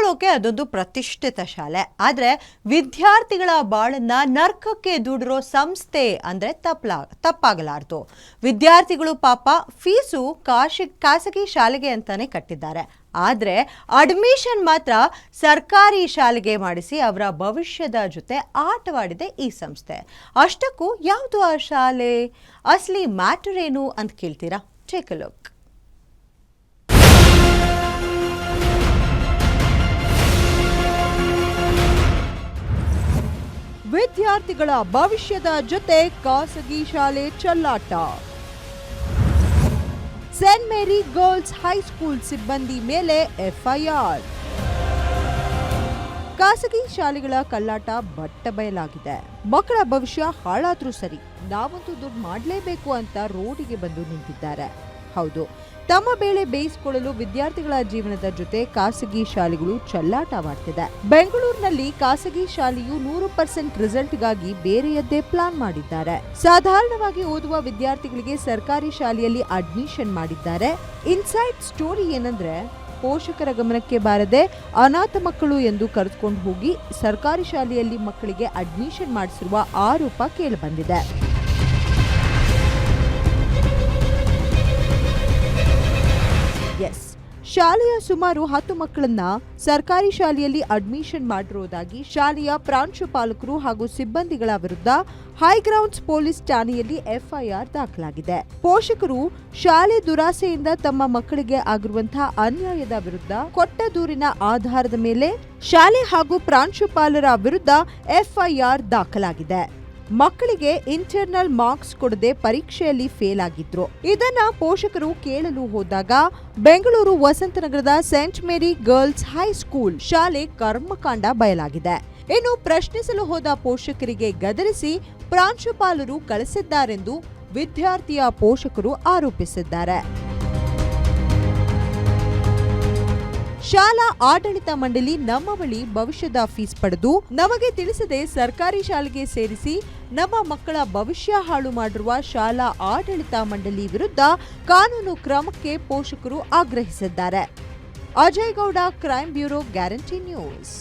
ನೋಡೋಕೆ ಅದೊಂದು ಪ್ರತಿಷ್ಠಿತ ಶಾಲೆ, ಆದರೆ ವಿದ್ಯಾರ್ಥಿಗಳ ಬಾಳನ್ನ ನರ್ಕಕ್ಕೆ ದೂಡಿರೋ ಸಂಸ್ಥೆ ಅಂದ್ರೆ ತಪ್ಪಾಗಲಾರದು. ವಿದ್ಯಾರ್ಥಿಗಳು ಪಾಪ ಫೀಸು ಖಾಸಗಿ ಶಾಲೆಗೆ ಅಂತಾನೆ ಕಟ್ಟಿದ್ದಾರೆ, ಆದರೆ ಅಡ್ಮಿಷನ್ ಮಾತ್ರ ಸರ್ಕಾರಿ ಶಾಲೆಗೆ ಮಾಡಿಸಿ ಅವರ ಭವಿಷ್ಯದ ಜೊತೆ ಆಟವಾಡಿದೆ ಈ ಸಂಸ್ಥೆ. ಅಷ್ಟಕ್ಕೂ ಯಾವುದು ಆ ಶಾಲೆ, ಅಸಲಿ ಮ್ಯಾಟರ್ ಏನು ಅಂತ ಕೇಳ್ತೀರಾ? Take a look. ವಿದ್ಯಾರ್ಥಿಗಳ ಭವಿಷ್ಯದ ಜೊತೆ ಖಾಸಗಿ ಶಾಲೆ ಚೆಲ್ಲಾಟ. ಸೇಂಟ್ ಮೇರಿ ಗರ್ಲ್ಸ್ ಹೈಸ್ಕೂಲ್ ಸಿಬ್ಬಂದಿ ಮೇಲೆ ಎಫ್ಐಆರ್. ಖಾಸಗಿ ಶಾಲೆಗಳ ಕಳ್ಳಾಟ ಬಟ್ಟ ಬಯಲಾಗಿದೆ. ಮಕ್ಕಳ ಭವಿಷ್ಯ ಹಾಳಾದ್ರೂ ಸರಿ, ನಾವಂತೂ ದುಡ್ಡು ಮಾಡಲೇಬೇಕು ಅಂತ ರೋಡಿಗೆ ಬಂದು ನಿಂತಿದ್ದಾರೆ. ಹೌದು, ತಮ್ಮ ಬೇಳೆ ಬೇಯಿಸಿಕೊಳ್ಳಲು ವಿದ್ಯಾರ್ಥಿಗಳ ಜೀವನದ ಜೊತೆ ಖಾಸಗಿ ಶಾಲೆಗಳು ಚೆಲ್ಲಾಟವಾಡ್ತಿದೆ. ಬೆಂಗಳೂರಿನಲ್ಲಿ ಖಾಸಗಿ ಶಾಲೆಯು 100% ರಿಸಲ್ಟ್ಗಾಗಿ ಬೇರೆಯದ್ದೇ ಪ್ಲಾನ್ ಮಾಡಿದ್ದಾರೆ. ಸಾಧಾರಣವಾಗಿ ಓದುವ ವಿದ್ಯಾರ್ಥಿಗಳಿಗೆ ಸರ್ಕಾರಿ ಶಾಲೆಯಲ್ಲಿ ಅಡ್ಮಿಷನ್ ಮಾಡಿದ್ದಾರೆ. ಇನ್ಸೈಡ್ ಸ್ಟೋರಿ ಏನಂದ್ರೆ, ಪೋಷಕರ ಗಮನಕ್ಕೆ ಬಾರದೆ ಅನಾಥ ಮಕ್ಕಳು ಎಂದು ಕರೆದುಕೊಂಡು ಹೋಗಿ ಸರ್ಕಾರಿ ಶಾಲೆಯಲ್ಲಿ ಮಕ್ಕಳಿಗೆ ಅಡ್ಮಿಷನ್ ಮಾಡಿಸಿರುವ ಆರೋಪ ಕೇಳಿಬಂದಿದೆ. ಶಾಲೆಯ ಸುಮಾರು 10 ಮಕ್ಕಳನ್ನ ಸರ್ಕಾರಿ ಶಾಲೆಯಲ್ಲಿ ಅಡ್ಮಿಷನ್ ಮಾಡಿರುವುದಾಗಿ ಶಾಲೆಯ ಪ್ರಾಂಶುಪಾಲಕರು ಹಾಗೂ ಸಿಬ್ಬಂದಿಗಳ ವಿರುದ್ಧ ಹೈಗ್ರೌಂಡ್ಸ್ ಪೊಲೀಸ್ ಠಾಣೆಯಲ್ಲಿ ಎಫ್ಐಆರ್ ದಾಖಲಾಗಿದೆ. ಪೋಷಕರು ಶಾಲೆ ದುರಾಸೆಯಿಂದ ತಮ್ಮ ಮಕ್ಕಳಿಗೆ ಆಗಿರುವಂತಹ ಅನ್ಯಾಯದ ವಿರುದ್ಧ ಕೊಟ್ಟ ದೂರಿನ ಆಧಾರದ ಮೇಲೆ ಶಾಲೆ ಹಾಗೂ ಪ್ರಾಂಶುಪಾಲರ ವಿರುದ್ಧ ಎಫ್ಐಆರ್ ದಾಖಲಾಗಿದೆ. ಮಕ್ಕಳಿಗೆ ಇಂಟರ್ನಲ್ ಮಾರ್ಕ್ಸ್ ಕೊಡದೆ ಪರೀಕ್ಷೆಯಲ್ಲಿ ಫೇಲ್ ಆಗಿದ್ರು. ಇದನ್ನ ಪೋಷಕರು ಕೇಳಲು ಹೋದಾಗ ಬೆಂಗಳೂರು ವಸಂತನಗರದ ಸೇಂಟ್ ಮೇರಿ ಗರ್ಲ್ಸ್ ಹೈಸ್ಕೂಲ್ ಶಾಲೆ ಕರ್ಮಕಾಂಡ ಬಯಲಾಗಿದೆ. ಇನ್ನು ಪ್ರಶ್ನಿಸಲು ಹೋದ ಪೋಷಕರಿಗೆ ಗದರಿಸಿ ಪ್ರಾಂಶುಪಾಲರು ಕಳಿಸಿದ್ದಾರೆಂದು ವಿದ್ಯಾರ್ಥಿಯ ಪೋಷಕರು ಆರೋಪಿಸಿದ್ದಾರೆ. ಶಾಲಾ ಆಡಳಿತ ಮಂಡಳಿ ನಮ್ಮ ಬಳಿ ಭವಿಷ್ಯದ ಫೀಸ್ ಪಡೆದು ನಮಗೆ ತಿಳಿಸದೆ ಸರ್ಕಾರಿ ಶಾಲೆಗೆ ಸೇರಿಸಿ ನಮ್ಮ ಮಕ್ಕಳ ಭವಿಷ್ಯ ಹಾಳು ಮಾಡಿರುವ ಶಾಲಾ ಆಡಳಿತ ಮಂಡಳಿ ವಿರುದ್ಧ ಕಾನೂನು ಕ್ರಮಕ್ಕೆ ಪೋಷಕರು ಆಗ್ರಹಿಸಿದ್ದಾರೆ. Ajay Gowda, crime bureau, guarantee news.